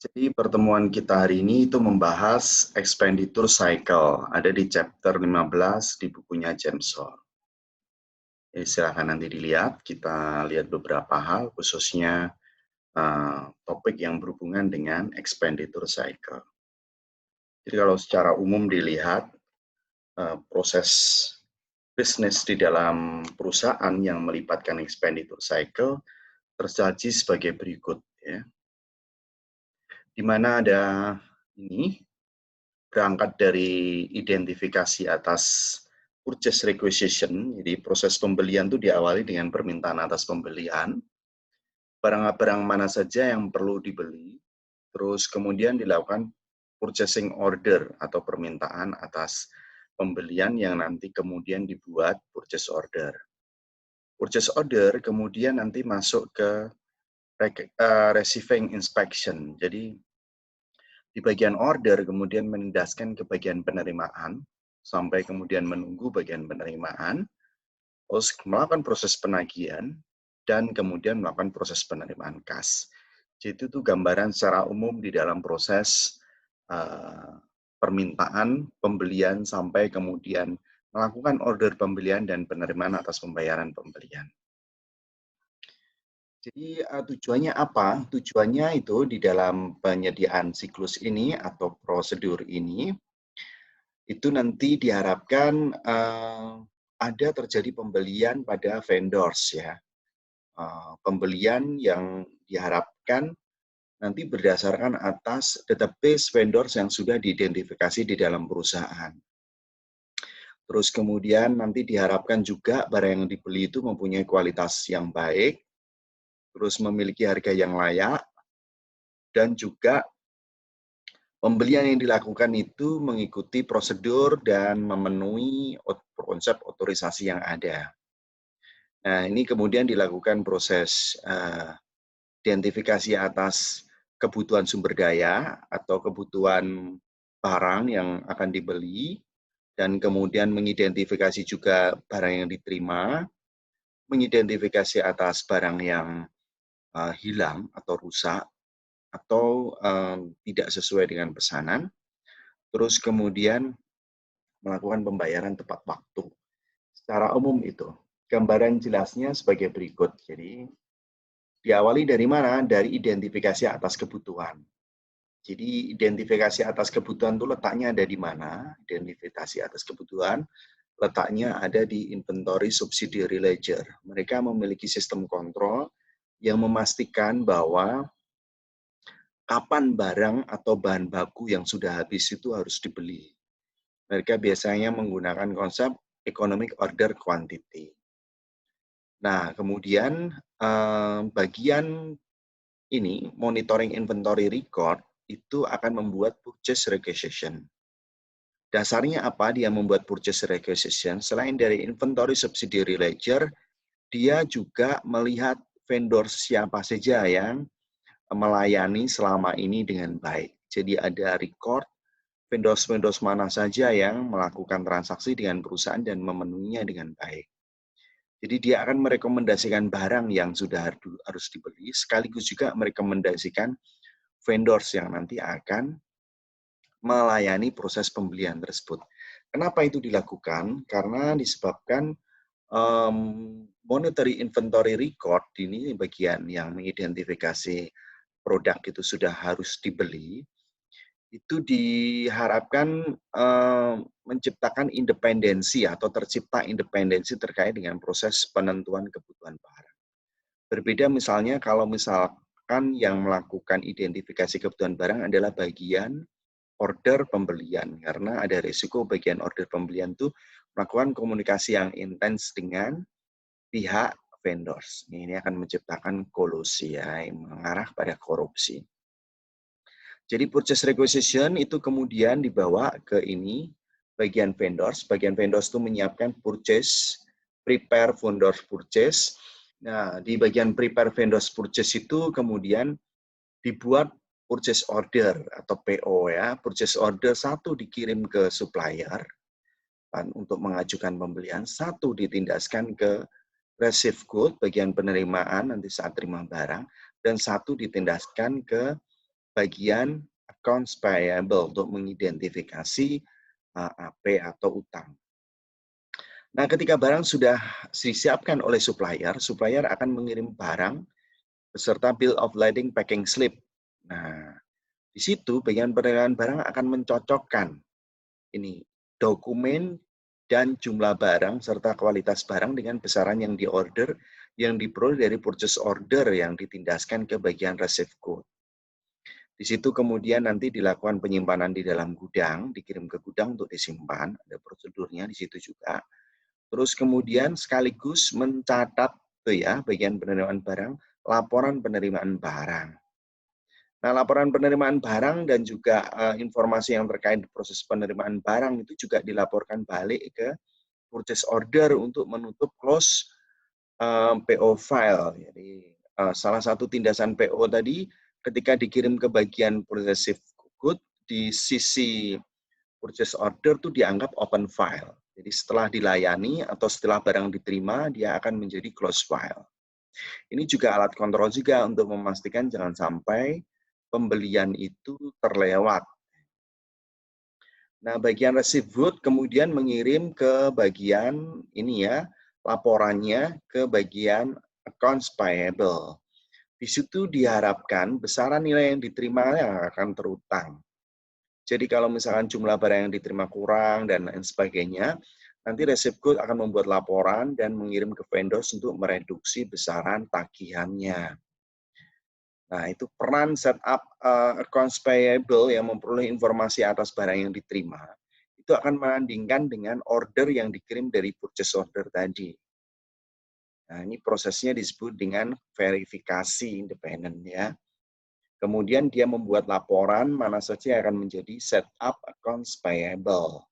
Jadi pertemuan kita hari ini itu membahas expenditure cycle, ada di chapter 15 di bukunya James Hall. Jadi silahkan nanti dilihat, kita lihat beberapa hal, khususnya topik yang berhubungan dengan expenditure cycle. Jadi kalau secara umum dilihat, proses bisnis di dalam perusahaan yang melibatkan expenditure cycle tersaji sebagai berikut, ya. Di mana ada ini, berangkat dari identifikasi atas purchase requisition, jadi proses pembelian itu diawali dengan permintaan atas pembelian, barang-barang mana saja yang perlu dibeli, terus kemudian dilakukan purchasing order atau permintaan atas pembelian yang nanti kemudian dibuat purchase order. Purchase order kemudian nanti masuk ke receiving inspection, jadi di bagian order kemudian menindaskan ke bagian penerimaan, sampai kemudian menunggu bagian penerimaan, terus melakukan proses penagihan, dan kemudian melakukan proses penerimaan kas. Jadi itu gambaran secara umum di dalam proses permintaan, pembelian, sampai kemudian melakukan order pembelian dan penerimaan atas pembayaran pembelian. Jadi tujuannya apa? Tujuannya itu di dalam penyediaan siklus ini atau prosedur ini, itu nanti diharapkan ada terjadi pembelian pada vendors, ya. Pembelian yang diharapkan nanti berdasarkan atas database vendors yang sudah diidentifikasi di dalam perusahaan. Terus kemudian nanti diharapkan juga barang yang dibeli itu mempunyai kualitas yang baik, terus memiliki harga yang layak, dan juga pembelian yang dilakukan itu mengikuti prosedur dan memenuhi konsep otorisasi yang ada. Nah, ini kemudian dilakukan proses identifikasi atas kebutuhan sumber daya atau kebutuhan barang yang akan dibeli, dan kemudian mengidentifikasi juga barang yang diterima, mengidentifikasi atas barang yang hilang atau rusak, atau tidak sesuai dengan pesanan, terus kemudian melakukan pembayaran tepat waktu. Secara umum itu, gambaran jelasnya sebagai berikut. Jadi, diawali dari mana? Dari identifikasi atas kebutuhan. Jadi, identifikasi atas kebutuhan itu letaknya ada di mana? Identifikasi atas kebutuhan letaknya ada di inventory subsidiary ledger. Mereka memiliki sistem kontrol yang memastikan bahwa kapan barang atau bahan baku yang sudah habis itu harus dibeli. Mereka biasanya menggunakan konsep economic order quantity. Nah, kemudian bagian ini, monitoring inventory record, itu akan membuat purchase requisition. Dasarnya apa dia membuat purchase requisition? Selain dari inventory subsidiary ledger, dia juga melihat vendor siapa saja yang melayani selama ini dengan baik. Jadi ada record vendors mana saja yang melakukan transaksi dengan perusahaan dan memenuhinya dengan baik. Jadi dia akan merekomendasikan barang yang sudah harus dibeli, sekaligus juga merekomendasikan vendors yang nanti akan melayani proses pembelian tersebut. Kenapa itu dilakukan? Karena disebabkan monetary inventory record, ini bagian yang mengidentifikasi produk itu sudah harus dibeli, itu diharapkan menciptakan independensi atau tercipta independensi terkait dengan proses penentuan kebutuhan barang. Berbeda misalnya kalau misalkan yang melakukan identifikasi kebutuhan barang adalah bagian order pembelian, karena ada risiko bagian order pembelian itu melakukan komunikasi yang intens dengan pihak vendors. Ini akan menciptakan kolusi, ya, yang mengarah pada korupsi. Jadi purchase requisition itu kemudian dibawa ke ini, bagian vendors. Bagian vendors itu menyiapkan purchase, prepare vendors purchase. Nah, di bagian prepare vendors purchase itu kemudian dibuat purchase order atau PO, ya. Purchase order satu dikirim ke supplier untuk mengajukan pembelian, satu ditindaskan ke receive good, bagian penerimaan nanti saat terima barang, dan satu ditindaskan ke bagian accounts payable untuk mengidentifikasi AP atau utang. Nah, ketika barang sudah disiapkan oleh supplier, supplier akan mengirim barang beserta bill of lading packing slip. Nah, di situ bagian penerimaan barang akan mencocokkan ini dokumen dan jumlah barang serta kualitas barang dengan besaran yang diorder yang diperoleh dari purchase order yang ditindaskan ke bagian receive code. Di situ kemudian nanti dilakukan penyimpanan di dalam gudang, dikirim ke gudang untuk disimpan, ada prosedurnya di situ juga. Terus kemudian sekaligus mencatat tuh ya bagian penerimaan barang, laporan penerimaan barang. Nah, laporan penerimaan barang dan juga informasi yang terkait proses penerimaan barang itu juga dilaporkan balik ke purchase order untuk menutup close PO file. Jadi salah satu tindasan PO tadi ketika dikirim ke bagian processive good di sisi purchase order itu dianggap open file. Jadi setelah dilayani atau setelah barang diterima dia akan menjadi close file. Ini juga alat kontrol juga untuk memastikan jangan sampai pembelian itu terlewat. Nah, bagian receive good kemudian mengirim ke bagian ini ya, laporannya ke bagian accounts payable. Di situ diharapkan besaran nilai yang diterima yang akan terutang. Jadi kalau misalkan jumlah barang yang diterima kurang dan lain sebagainya, nanti receive good akan membuat laporan dan mengirim ke vendors untuk mereduksi besaran tagihannya. Nah, itu peran setup accounts payable yang memperoleh informasi atas barang yang diterima, itu akan menandingkan dengan order yang dikirim dari purchase order tadi. Nah, ini prosesnya disebut dengan verifikasi independen ya. Kemudian dia membuat laporan mana saja yang akan menjadi setup accounts payable.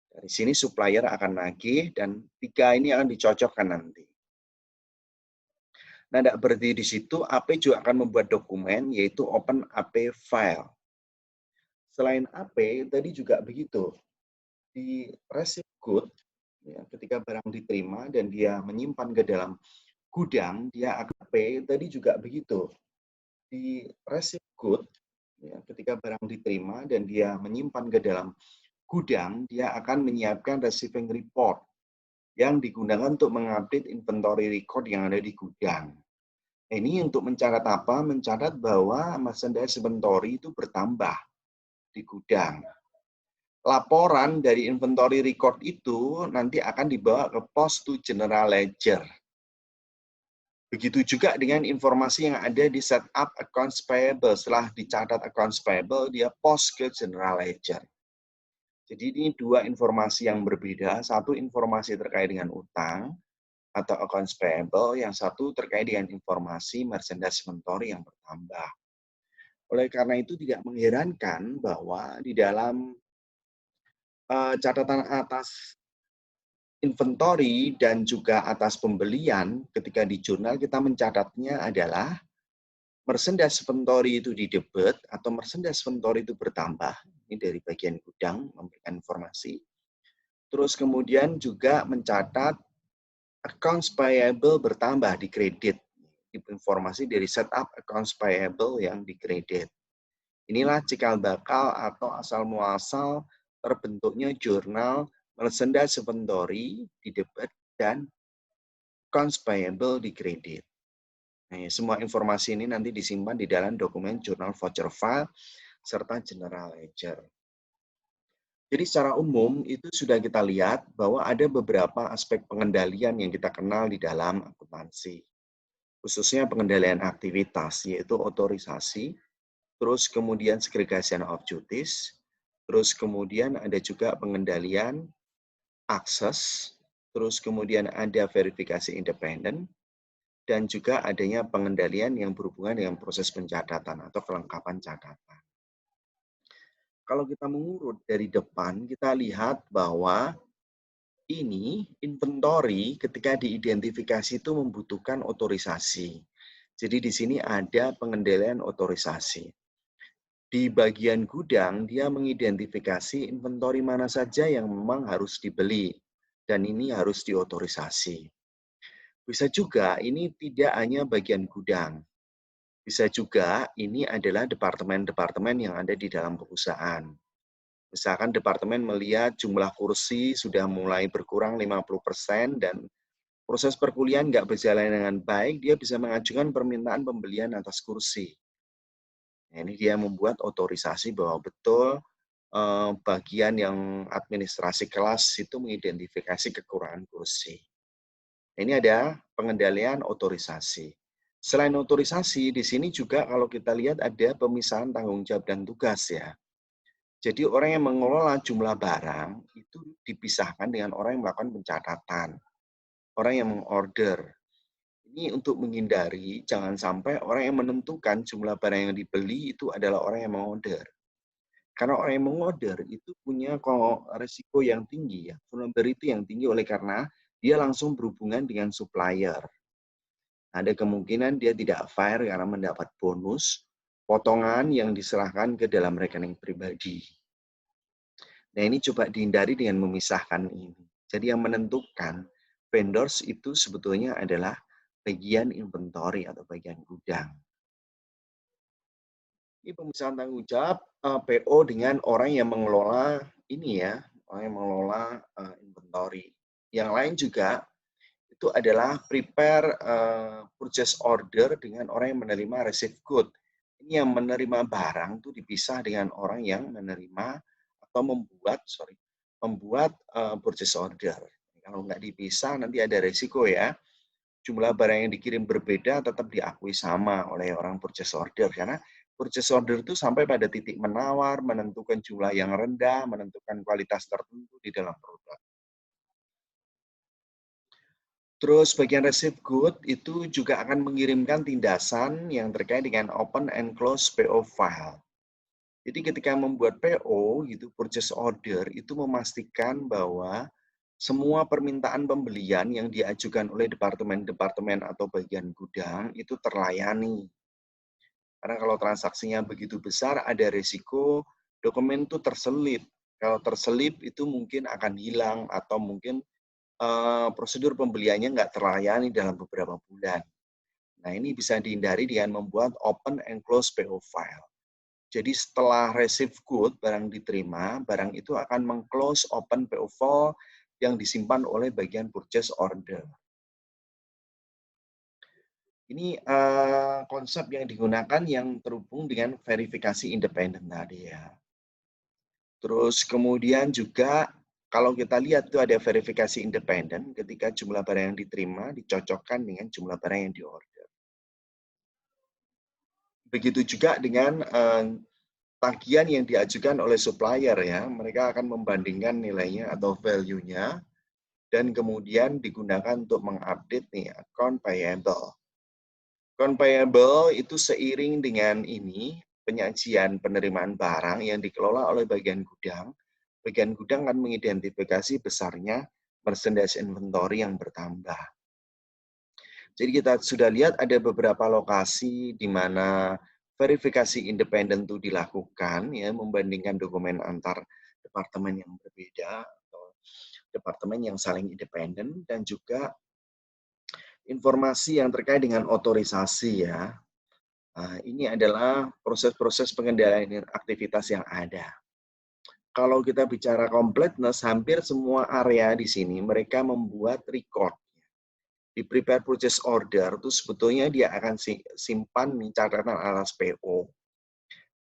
Dari sini supplier akan nagih dan 3 ini akan dicocokkan nanti. Nah, tidak berhenti di situ, AP juga akan membuat dokumen, yaitu Open AP File. Selain AP, tadi juga begitu. Di receive good, ya, ketika barang diterima dan dia menyimpan ke dalam gudang, dia akan AP, tadi juga begitu. Di receive good, ya, ketika barang diterima dan dia menyimpan ke dalam gudang, dia akan menyiapkan receiving report yang digunakan untuk mengupdate inventory record yang ada di gudang. Ini untuk mencatat apa? Mencatat bahwa merchandise inventory itu bertambah di gudang. Laporan dari inventory record itu nanti akan dibawa ke post to general ledger. Begitu juga dengan informasi yang ada di setup accounts payable. Setelah dicatat accounts payable, dia post ke general ledger. Jadi ini dua informasi yang berbeda. Satu informasi terkait dengan utang atau accounts payable, yang satu terkait dengan informasi merchandise inventory yang bertambah. Oleh karena itu tidak mengherankan bahwa di dalam catatan atas inventory dan juga atas pembelian, ketika di jurnal kita mencatatnya adalah merchandise inventory itu di debit atau merchandise inventory itu bertambah. Ini dari bagian gudang memberikan informasi. Terus kemudian juga mencatat accounts payable bertambah di kredit. Informasi dari setup accounts payable yang di kredit. Inilah cikal bakal atau asal muasal terbentuknya jurnal merchandise inventory di debit dan accounts payable di kredit. Nah, semua informasi ini nanti disimpan di dalam dokumen jurnal voucher file serta general ledger. Jadi secara umum itu sudah kita lihat bahwa ada beberapa aspek pengendalian yang kita kenal di dalam akuntansi. Khususnya pengendalian aktivitas, yaitu otorisasi, terus kemudian segregation of duties, terus kemudian ada juga pengendalian akses, terus kemudian ada verifikasi independen, dan juga adanya pengendalian yang berhubungan dengan proses pencatatan atau kelengkapan catatan. Kalau kita mengurut dari depan, kita lihat bahwa ini inventory ketika diidentifikasi itu membutuhkan otorisasi. Jadi di sini ada pengendalian otorisasi. Di bagian gudang, dia mengidentifikasi inventory mana saja yang memang harus dibeli, dan ini harus diotorisasi. Bisa juga ini tidak hanya bagian gudang. Bisa juga ini adalah departemen-departemen yang ada di dalam perusahaan. Misalkan departemen melihat jumlah kursi sudah mulai berkurang 50% dan proses perkuliahan nggak berjalan dengan baik, dia bisa mengajukan permintaan pembelian atas kursi. Nah, ini dia membuat otorisasi bahwa betul bagian yang administrasi kelas itu mengidentifikasi kekurangan kursi. Ini ada pengendalian otorisasi. Selain otorisasi, di sini juga kalau kita lihat ada pemisahan tanggung jawab dan tugas ya. Jadi orang yang mengelola jumlah barang itu dipisahkan dengan orang yang melakukan pencatatan, orang yang mengorder. Ini untuk menghindari jangan sampai orang yang menentukan jumlah barang yang dibeli itu adalah orang yang mengorder. Karena orang yang mengorder itu punya risiko yang tinggi ya, vulnerability yang tinggi oleh karena dia langsung berhubungan dengan supplier. Ada kemungkinan dia tidak fair karena mendapat bonus, potongan yang diserahkan ke dalam rekening pribadi. Nah, ini coba dihindari dengan memisahkan ini. Jadi yang menentukan vendors itu sebetulnya adalah bagian inventory atau bagian gudang. Ini pemisahan tanggung jawab PO dengan orang yang mengelola ini ya, orang yang mengelola inventory. Yang lain juga itu adalah prepare purchase order dengan orang yang menerima receive good. Ini yang menerima barang itu dipisah dengan orang yang menerima atau membuat purchase order. Kalau nggak dipisah nanti ada resiko ya. Jumlah barang yang dikirim berbeda tetap diakui sama oleh orang purchase order karena purchase order itu sampai pada titik menawar, menentukan jumlah yang rendah, menentukan kualitas tertentu di dalam produk. Terus bagian receive good itu juga akan mengirimkan tindasan yang terkait dengan open and close PO file. Jadi ketika membuat PO gitu purchase order itu memastikan bahwa semua permintaan pembelian yang diajukan oleh departemen-departemen atau bagian gudang itu terlayani. Karena kalau transaksinya begitu besar ada risiko dokumen itu terselip. Kalau terselip itu mungkin akan hilang atau mungkin prosedur pembeliannya nggak terlayani dalam beberapa bulan. Nah, ini bisa dihindari dengan membuat open and close PO file. Jadi setelah receive good, barang diterima, barang itu akan meng-close open PO file yang disimpan oleh bagian purchase order. Ini konsep yang digunakan yang terhubung dengan verifikasi independen tadi ya. Terus kemudian juga kalau kita lihat tuh ada verifikasi independen ketika jumlah barang yang diterima dicocokkan dengan jumlah barang yang diorder. Begitu juga dengan tagihan yang diajukan oleh supplier ya, mereka akan membandingkan nilainya atau value-nya dan kemudian digunakan untuk mengupdate nih account payable. Account payable itu seiring dengan ini penyajian penerimaan barang yang dikelola oleh bagian gudang akan mengidentifikasi besarnya merchandise inventory yang bertambah. Jadi kita sudah lihat ada beberapa lokasi di mana verifikasi independen itu dilakukan, ya, membandingkan dokumen antar departemen yang berbeda atau departemen yang saling independen dan juga informasi yang terkait dengan otorisasi ya. Nah, ini adalah proses-proses pengendalian aktivitas yang ada. Kalau kita bicara completeness, hampir semua area di sini mereka membuat record. Di prepare purchase order itu sebetulnya dia akan simpan catatan atas PO.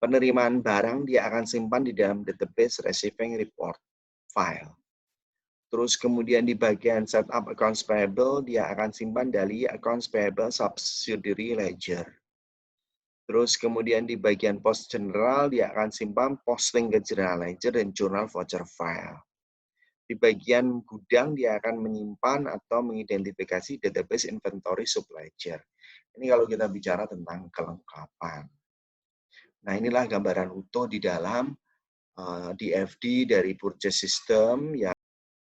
Penerimaan barang dia akan simpan di dalam database receiving report file. Terus kemudian di bagian setup accounts payable, dia akan simpan dari accounts payable subsidiary ledger. Terus kemudian di bagian post general, dia akan simpan posting ke general ledger dan journal voucher file. Di bagian gudang, dia akan menyimpan atau mengidentifikasi database inventory subledger. Ini kalau kita bicara tentang kelengkapan. Nah, inilah gambaran utuh di dalam DFD dari purchase system yang